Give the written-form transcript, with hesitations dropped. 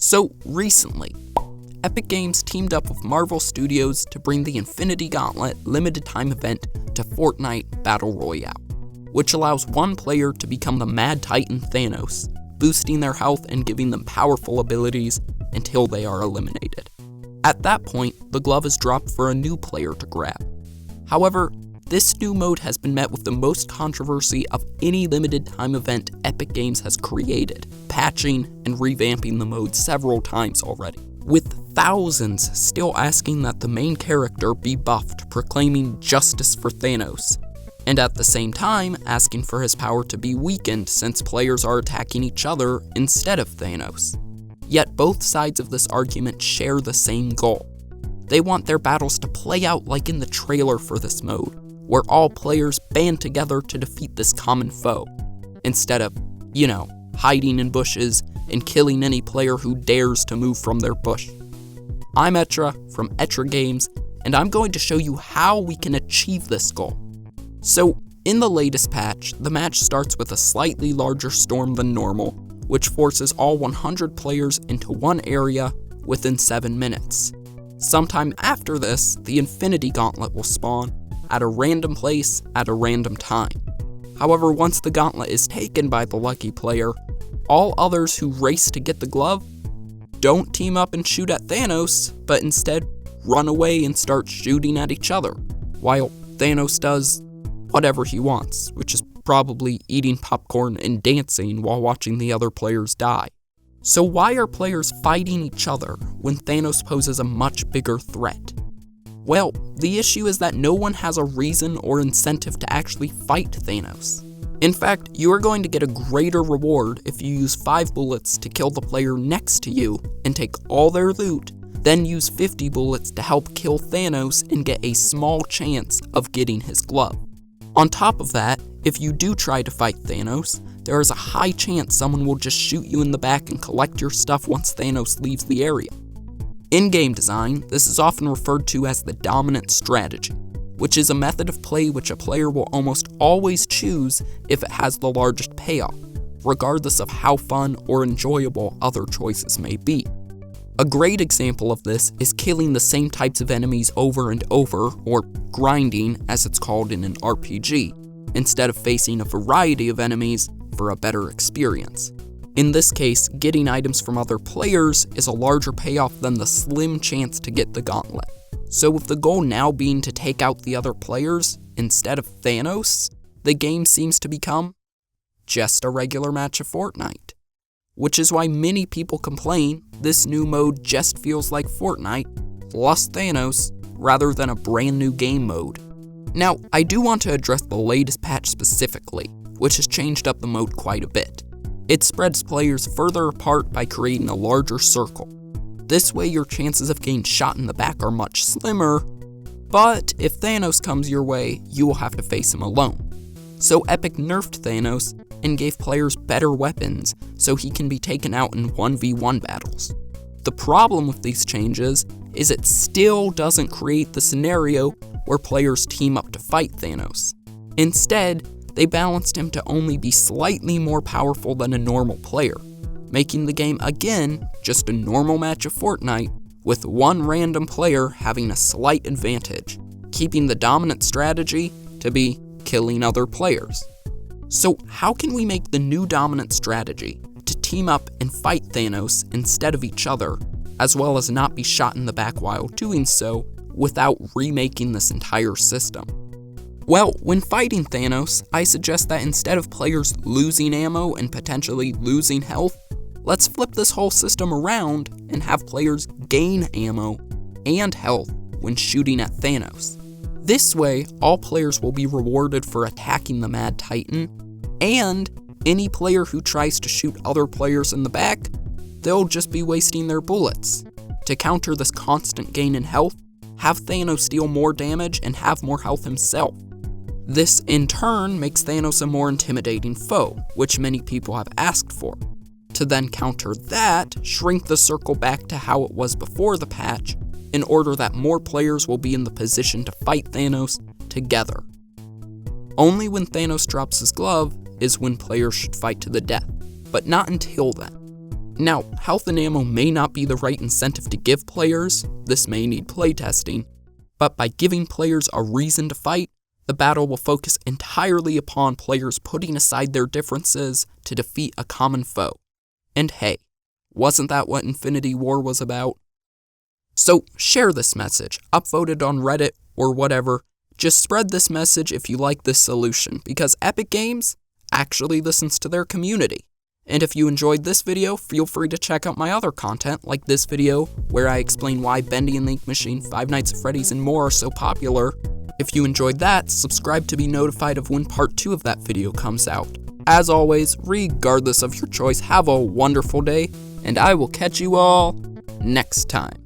So recently, Epic Games teamed up with Marvel Studios to bring the Infinity Gauntlet Limited Time event to Fortnite Battle Royale, which allows one player to become the Mad Titan Thanos, boosting their health and giving them powerful abilities until they are eliminated. At that point, the glove is dropped for a new player to grab. However, this new mode has been met with the most controversy of any limited time event Epic Games has created, patching and revamping the mode several times already, with thousands still asking that the main character be buffed, proclaiming justice for Thanos, and at the same time asking for his power to be weakened since players are attacking each other instead of Thanos. Yet both sides of this argument share the same goal. They want their battles to play out like in the trailer for this mode, where all players band together to defeat this common foe, instead of, hiding in bushes and killing any player who dares to move from their bush. I'm Etra from Etra Games, and I'm going to show you how we can achieve this goal. So, in the latest patch, the match starts with a slightly larger storm than normal, which forces all 100 players into one area within 7 minutes. Sometime after this, the Infinity Gauntlet will spawn at a random place at a random time. However, once the gauntlet is taken by the lucky player, all others who race to get the glove don't team up and shoot at Thanos, but instead run away and start shooting at each other, while Thanos does whatever he wants, which is probably eating popcorn and dancing while watching the other players die. So why are players fighting each other when Thanos poses a much bigger threat? Well, the issue is that no one has a reason or incentive to actually fight Thanos. In fact, you are going to get a greater reward if you use 5 bullets to kill the player next to you and take all their loot, then use 50 bullets to help kill Thanos and get a small chance of getting his glove. On top of that, if you do try to fight Thanos, there is a high chance someone will just shoot you in the back and collect your stuff once Thanos leaves the area. In game design, this is often referred to as the dominant strategy, which is a method of play which a player will almost always choose if it has the largest payoff, regardless of how fun or enjoyable other choices may be. A great example of this is killing the same types of enemies over and over, or grinding as it's called in an RPG, instead of facing a variety of enemies for a better experience. In this case, getting items from other players is a larger payoff than the slim chance to get the gauntlet. So with the goal now being to take out the other players instead of Thanos, the game seems to become just a regular match of Fortnite. Which is why many people complain this new mode just feels like Fortnite plus Thanos rather than a brand new game mode. Now, I do want to address the latest patch specifically, which has changed up the mode quite a bit. It spreads players further apart by creating a larger circle. This way your chances of getting shot in the back are much slimmer, but if Thanos comes your way, you will have to face him alone. So Epic nerfed Thanos and gave players better weapons so he can be taken out in 1v1 battles. The problem with these changes is it still doesn't create the scenario where players team up to fight Thanos. Instead, they balanced him to only be slightly more powerful than a normal player, making the game again just a normal match of Fortnite with one random player having a slight advantage, keeping the dominant strategy to be killing other players. So how can we make the new dominant strategy to team up and fight Thanos instead of each other, as well as not be shot in the back while doing so, without remaking this entire system? Well, when fighting Thanos, I suggest that instead of players losing ammo and potentially losing health, let's flip this whole system around and have players gain ammo and health when shooting at Thanos. This way, all players will be rewarded for attacking the Mad Titan, and any player who tries to shoot other players in the back, they'll just be wasting their bullets. To counter this constant gain in health, have Thanos deal more damage and have more health himself. This, in turn, makes Thanos a more intimidating foe, which many people have asked for. To then counter that, shrink the circle back to how it was before the patch, in order that more players will be in the position to fight Thanos together. Only when Thanos drops his glove is when players should fight to the death, but not until then. Now, health and ammo may not be the right incentive to give players, this may need playtesting, but by giving players a reason to fight, the battle will focus entirely upon players putting aside their differences to defeat a common foe. And hey, wasn't that what Infinity War was about? So share this message, upvote it on Reddit or whatever. Just spread this message if you like this solution, because Epic Games actually listens to their community. And if you enjoyed this video, feel free to check out my other content, like this video, where I explain why Bendy and the Ink Machine, Five Nights at Freddy's, and more are so popular. If you enjoyed that, subscribe to be notified of when part 2 of that video comes out. As always, regardless of your choice, have a wonderful day, and I will catch you all next time.